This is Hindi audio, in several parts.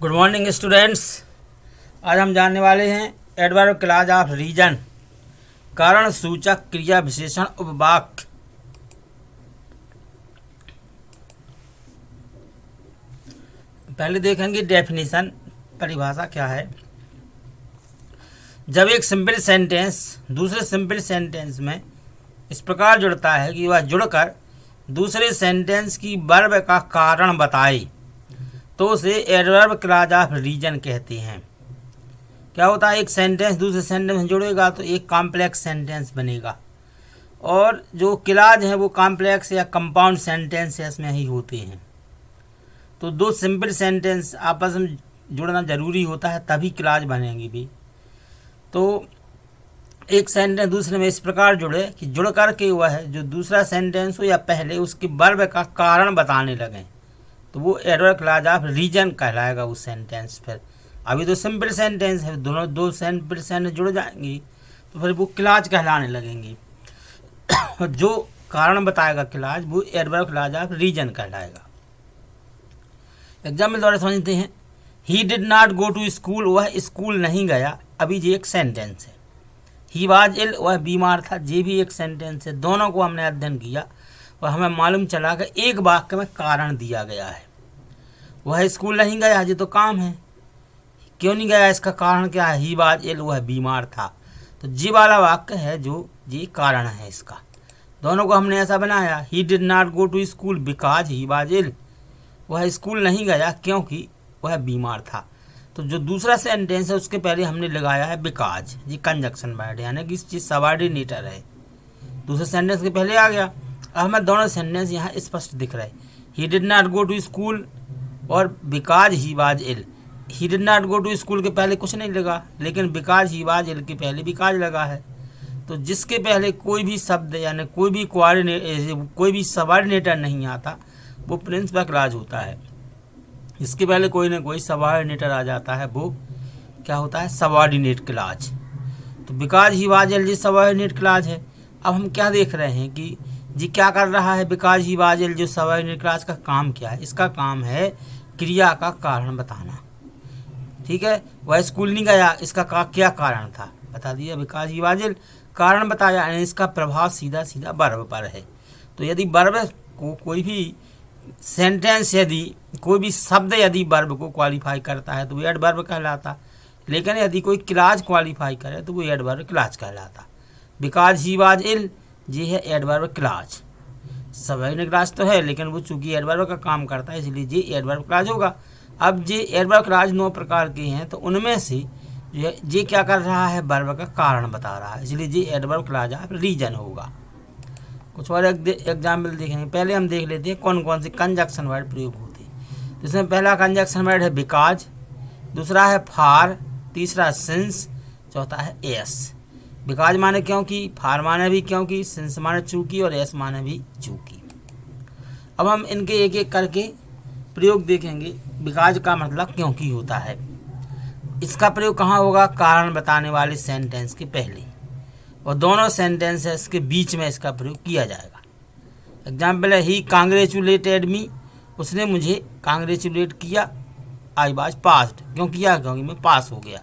Good morning students. आज हम जानने वाले हैं एडवर्ब क्लॉज ऑफ रीजन, कारण सूचक क्रिया विशेषण उपवाक्य। पहले देखेंगे डेफिनेशन, परिभाषा क्या है। जब एक सिंपल सेंटेंस दूसरे सिंपल सेंटेंस में इस प्रकार जुड़ता है कि वह जुड़कर दूसरे सेंटेंस की वर्ब का कारण बताए तो उसे एडवर्ब क्लॉज ऑफ रीजन कहते हैं। क्या होता है, एक सेंटेंस दूसरे सेंटेंस में जुड़ेगा तो एक कॉम्प्लेक्स सेंटेंस बनेगा, और जो क्लॉज हैं वो कॉम्प्लेक्स या कंपाउंड सेंटेंसेस में ही होते हैं। तो दो सिंपल सेंटेंस आपस में जुड़ना ज़रूरी होता है, तभी क्लॉज बनेंगी भी। तो एक सेंटेंस दूसरे में इस प्रकार जुड़े कि जुड़ करके वह जो दूसरा सेंटेंस हो या पहले उसकी वर्ब का कारण बताने लगें, तो वो एडवर्ब क्लॉज ऑफ रीजन कहलाएगा उस सेंटेंस। फिर अभी तो सिंपल सेंटेंस है, दोनों दो सिंपल सेंटेंस जुड़ जाएंगी तो फिर वो क्लॉज कहलाने लगेंगी। जो कारण बताएगा क्लॉज वो एडवर्ब क्लॉज ऑफ रीजन कहलाएगा। एग्जाम्पल द्वारा समझते हैं। He did not go to school, वह स्कूल नहीं गया। अभी ये एक सेंटेंस है। ही वाज इल, वह बीमार था, ये भी एक सेंटेंस है। दोनों को हमने अध्ययन किया और हमें मालूम चला कि एक वाक्य में कारण दिया गया है। वह स्कूल नहीं गया, ये तो काम है। क्यों नहीं गया, इसका कारण क्या है? ही वाज इल, वह बीमार था। तो जी वाला वाक्य है जो ये कारण है इसका। दोनों को हमने ऐसा बनाया। He did not go to school because he was ill, वह स्कूल नहीं गया क्योंकि वह बीमार था। तो जो दूसरा सेंटेंस है उसके पहले हमने लगाया है बिकॉज, ये कंजक्शन वर्ड यानी कि इस चीज़ सबऑर्डिनेटर है, दूसरे सेंटेंस के पहले आ गया। अब हमें दोनों सेंटेंस यहाँ स्पष्ट दिख रहे। He did not go to school और because he was ill. He did not go to school के पहले कुछ नहीं लगा, लेकिन बिकॉज ही वाज इल के पहले बिकॉज लगा है। तो जिसके पहले कोई भी शब्द यानी कोई भी सबऑर्डिनेटर नहीं आता वो प्रिंसिपल क्लॉज होता है। इसके पहले कोई ना कोई सबऑर्डिनेटर आ जाता है, वो क्या होता है? Subordinate clause. तो बिकॉज ही वाज इल ये सबऑर्डिनेट क्लॉज है। अब हम क्या देख रहे हैं कि जी क्या कर रहा है बिकॉज ही वाज इल, जो सबऑर्डिनेट क्लॉज का काम क्या है? इसका काम है क्रिया का कारण बताना। ठीक है, वह स्कूल नहीं गया, इसका क्या कारण था? बता दिया बिकॉज ही वाज इल, कारण बताया, यानी इसका प्रभाव सीधा सीधा वर्ब पर है। तो यदि वर्ब को कोई भी सेंटेंस, यदि कोई भी शब्द यदि वर्ब को क्वालिफाई करता है तो वो एडवर्ब कहलाता, लेकिन यदि कोई क्लॉज क्वालिफाई करे तो वो एडवर्ब क्लॉज कहलाता। बिकॉज ही वाज इल ये है एडवर्ब क्लॉज। सबऑर्डिनेट क्लॉज तो है लेकिन वो चूंकि एडवर्ब का काम करता है इसलिए ये एडवर्ब क्लॉज होगा। अब ये एडवर्ब क्लॉज 9 प्रकार के हैं, तो उनमें से ये क्या कर रहा है? वर्ब का कारण बता रहा है, इसलिए ये एडवर्ब क्लॉज ऑफ रीजन होगा। कुछ और एग्जाम्पल देखेंगे। पहले हम देख लेते हैं कौन कौन से कंजक्शन वर्ड प्रयोग होते हैं। जिसमें पहला कंजक्शन वर्ड है बिकॉज, दूसरा है फॉर, तीसरा सिंस, चौथा है एस। बिकॉज माने क्योंकि, फॉर माने भी क्योंकि, सिंस माने चूंकि और एस माने भी चूंकि। अब हम इनके एक एक करके प्रयोग देखेंगे। बिकॉज का मतलब क्योंकि होता है। इसका प्रयोग कहाँ होगा? कारण बताने वाले सेंटेंस के पहले, और दोनों सेंटेंसेस के बीच में इसका प्रयोग किया जाएगा। एग्जाम्पल है ही कांग्रेचुलेटेड मी, उसने मुझे कांग्रेचुलेट किया। आई वाज पास्ड, क्यों किया? क्योंकि मैं पास हो गया।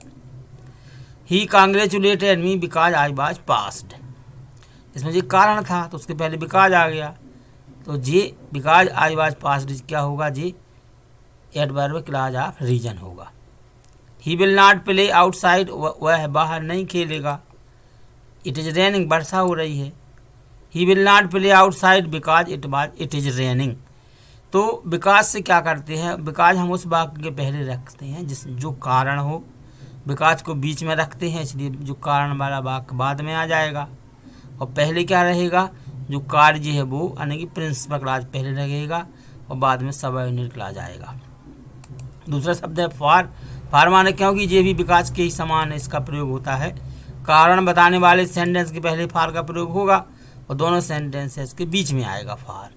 He congratulated me because I was passed, इसमें ये कारण था तो उसके पहले बिकॉज आ गया। तो ये बिकॉज आई वाज पास्ड क्या होगा? ये एडवर्ब क्लॉज ऑफ रीजन होगा। ही विल नॉट प्ले आउटसाइड, वह बाहर नहीं खेलेगा। इट इज़ रेनिंग, वर्षा हो रही है। ही will not play outside because it is raining. तो बिकॉज से क्या करते हैं? बिकॉज हम उस वाक्य के पहले रखते हैं जो कारण हो, बिकॉज को बीच में रखते हैं, इसलिए जो कारण वाला वाक्य बाद में आ जाएगा। और पहले क्या रहेगा? जो कार्य है वो यानी कि प्रिंसिपल क्लॉज पहले रहेगा और बाद में सबऑर्डिनेट क्लॉज आएगा। दूसरा शब्द है फॉर। फॉर माने क्योंकि ये भी बिकॉज के ही समान इसका प्रयोग होता है। कारण बताने वाले सेंटेंस के पहले फॉर का प्रयोग होगा और दोनों सेंटेंसेस के बीच में आएगा for.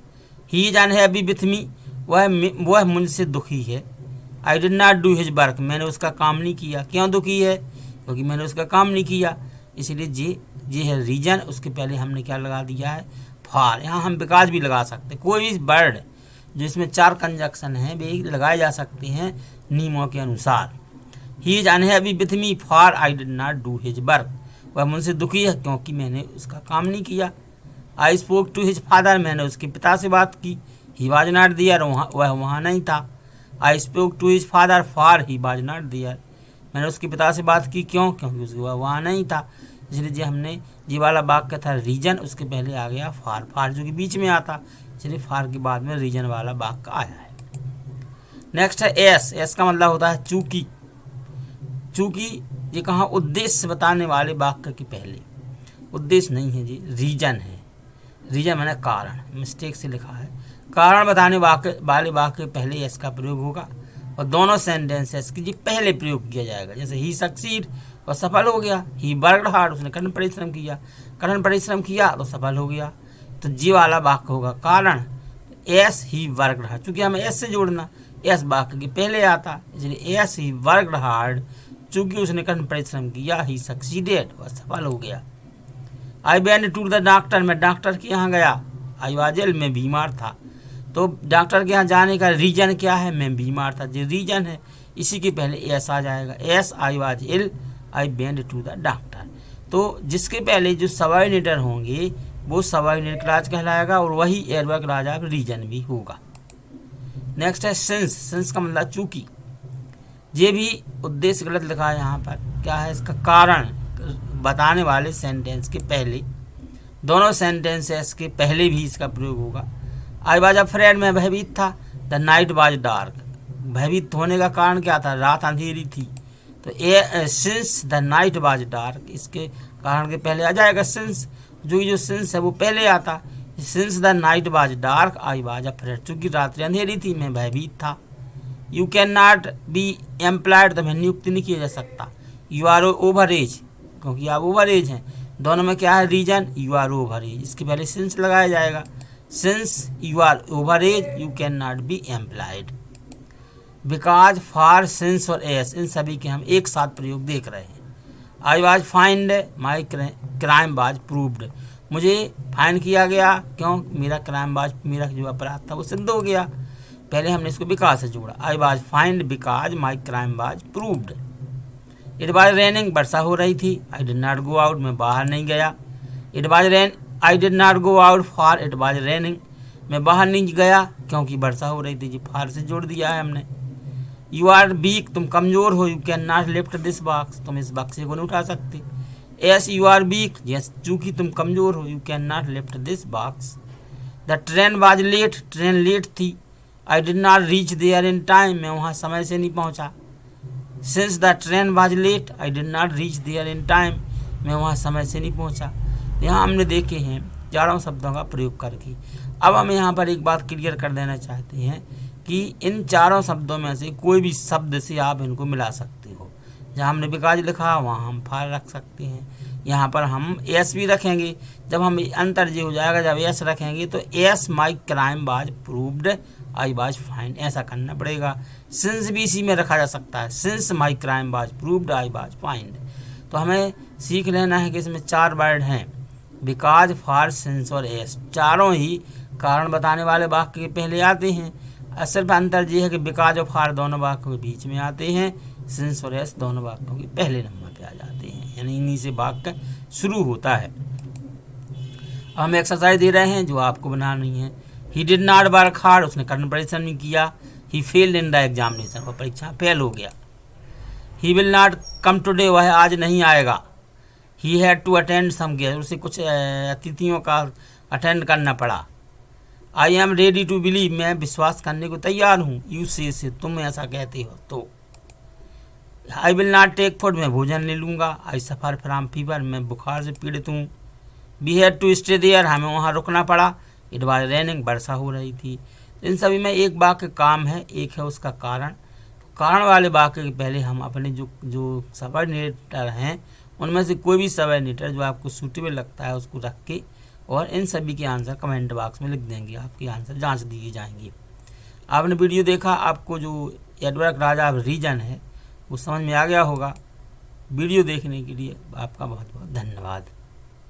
He is unhappy with me, वह मुझसे दुखी है। आई did not do his work, मैंने उसका काम नहीं किया। क्यों दुखी है? क्योंकि मैंने उसका काम नहीं किया। इसलिए ये है रीजन, उसके पहले हमने क्या लगा दिया है? फॉर। यहाँ हम बिकॉज भी लगा सकते, कोई भी वर्ड जो इसमें 4 कंजक्शन हैं वे लगाए जा सकते हैं नियमों के अनुसार। He is unhappy with me for I did not do his work, वह मुझसे दुखी है क्योंकि मैंने उसका काम नहीं किया। I spoke to his father, मैंने उसके पिता से बात की। ही वाज नॉट देयर, वह वहाँ नहीं था। I spoke to his father for he was not there, मैंने उसके पिता से बात की क्यों, क्योंकि उसके वह वहाँ नहीं था। इसलिए जो हमने जी वाला वाक्य था रीजन, उसके पहले आ गया फार, फार जो कि बीच में आता, इसलिए फार के बाद में रीजन वाला वाक्य आया है। नेक्स्ट है एस, एस का मतलब होता है चूंकि। चूंकि ये कहाँ उद्देश्य बताने वाले वाक्य के पहले, उद्देश्य नहीं है जी, रीजन है। रीजन माने कारण, मिस्टेक से लिखा है। कारण बताने वाले वाक्य पहले एस का प्रयोग होगा और दोनों सेंटेंसेस की जी पहले प्रयोग किया जाएगा। जैसे ही सक्सीड, वह सफल हो गया। ही वर्कड हार्ड, उसने कठिन परिश्रम किया, कठिन परिश्रम किया तो सफल हो गया। तो जी वाला वाक्य होगा कारण एस ही वर्कड हार्ड, चूंकि हमें एस से जोड़ना, एस वाक्य के पहले आता, इसलिए एस ही वर्कड हार्ड, चूंकि उसने कठिन परिश्रम किया। ही सक्सीडेड, वह सफल हो गया। I went to the doctor, मैं डॉक्टर के यहाँ गया। आई वाज इल, मैं बीमार था। तो डॉक्टर के यहाँ जाने का रीजन क्या है, मैं बीमार था, जो रीजन है इसी के पहले एस आ जाएगा। As I was ill, I went to the doctor. तो जिसके पहले जो सबऑर्डिनेटर होंगे वो सबऑर्डिनेट क्लॉज कहलाएगा और वही एडवर्ब क्लॉज ऑफ रीजन भी होगा। नेक्स्ट है सिंस, सिंस का मतलब चूंकि। ये भी उद्देश्य गलत लिखा है यहाँ पर, क्या है इसका कारण बताने वाले सेंटेंस के पहले, दोनों सेंटेंसेस के पहले भी इसका प्रयोग होगा। आई वाज अफ्रेड, मैं भयभीत था। द नाइट वाज डार्क, भयभीत होने का कारण क्या था, रात अंधेरी थी। तो since the night was dark, इसके कारण के पहले आ जाएगा सिंस, जो सिंस है वो पहले आता। Since the night was dark I was afraid, चूंकि रात्रि अंधेरी थी मैं भयभीत था। You can not be employed, तुम्हें नियुक्त नहीं किया जा सकता। यू आर ओवर एज, क्योंकि आप ओवर एज हैं। दोनों में क्या है reason, you are over age, इसके पहले सिंस लगाया जाएगा। Since you are over age you can not be employed. Because, for, since और एस, इन सभी के हम एक साथ प्रयोग देख रहे हैं। I was fined, my crime was proved, मुझे फाइन किया गया, क्यों, मेरा क्राइम वाज, मेरा जो अपराध था वो सिद्ध हो गया। पहले हमने इसको बिकॉज से जोड़ा। I was fined because my crime was proved. It was raining, वर्षा हो रही थी। I did not go out, मैं बाहर नहीं गया। It was rain, I did not go out for it was raining, मैं बाहर नहीं गया क्योंकि वर्षा हो रही थी। जी फार से जोड़ दिया है हमने। यू आर वीक, तुम कमजोर हो। You can not lift this box, तुम इस बक्से को नहीं उठा सकते। Yes you are weak, yes चूंकि तुम कमजोर हो। You can not lift this box. The train was late, train late थी। I did not reach there in time, मैं वहाँ समय से नहीं पहुँचा। Since the train was late I did not reach there in time, मैं वहाँ समय से नहीं पहुँचा। यहाँ हमने देखे हैं चारों शब्दों का प्रयोग करके। अब हम यहाँ पर एक बात क्लियर कर देना चाहते हैं कि इन चारों शब्दों में से कोई भी शब्द से आप इनको मिला सकते हो। जहाँ हमने बिकॉज लिखा वहाँ हम फार रख सकते हैं। यहाँ पर हम एस भी रखेंगे। जब हम अंतर ये हो जाएगा, जब एस रखेंगे तो S my crime was proved I was find, ऐसा करना पड़ेगा। सिंस भी इसी में रखा जा सकता है। Since my crime was proved I was find. तो हमें सीख लेना है कि इसमें चार वर्ड हैं, बिकॉज, फॉर, सिंस और एस। चारों ही कारण बताने वाले वाक्य के पहले आते हैं। सिर्फ अंतर ये है कि बिकॉज और फॉर दोनों वाक्यों के बीच में आते हैं, सिंस और एस दोनों वाक्यों के पहले नंबर पे आ जाते हैं, यानी इन्हीं से वाक्य शुरू होता है। हम एक्सरसाइज दे रहे हैं जो आपको बनानी है। He did not work hard, उसने कठिन परिश्रम नहीं किया। He failed in the examination, वह परीक्षा फेल हो गया। He will not come today, वह आज नहीं आएगा। He had to attend some guest, उसे कुछ अतिथियों का अटेंड करना पड़ा। I am ready to believe, मैं विश्वास करने को तैयार हूँ। यू से तुम ऐसा कहते हो तो। I will not take food, मैं भोजन ले लूँगा। आई सफ़र फ्रॉम फीवर, मैं बुखार से पीड़ित हूँ। We had to stay there, हमें वहाँ रुकना पड़ा। इट वाज रेनिंग, वर्षा हो रही थी। इन सभी में एक वाक्य काम है, एक है उसका कारण। कारण वाले वाक्य के पहले हम अपने जो सबऑर्डिनेटर हैं उनमें से कोई भी सबऑर्डिनेटर जो आपको सूटेबल लगता है उसको रख के और इन सभी के आंसर कमेंट बॉक्स में लिख देंगे। आपके आंसर जांच दिए जाएंगे। आपने वीडियो देखा, आपको जो एडवर्ब क्लॉज ऑफ रीजन है वो समझ में आ गया होगा। वीडियो देखने के लिए आपका बहुत बहुत धन्यवाद।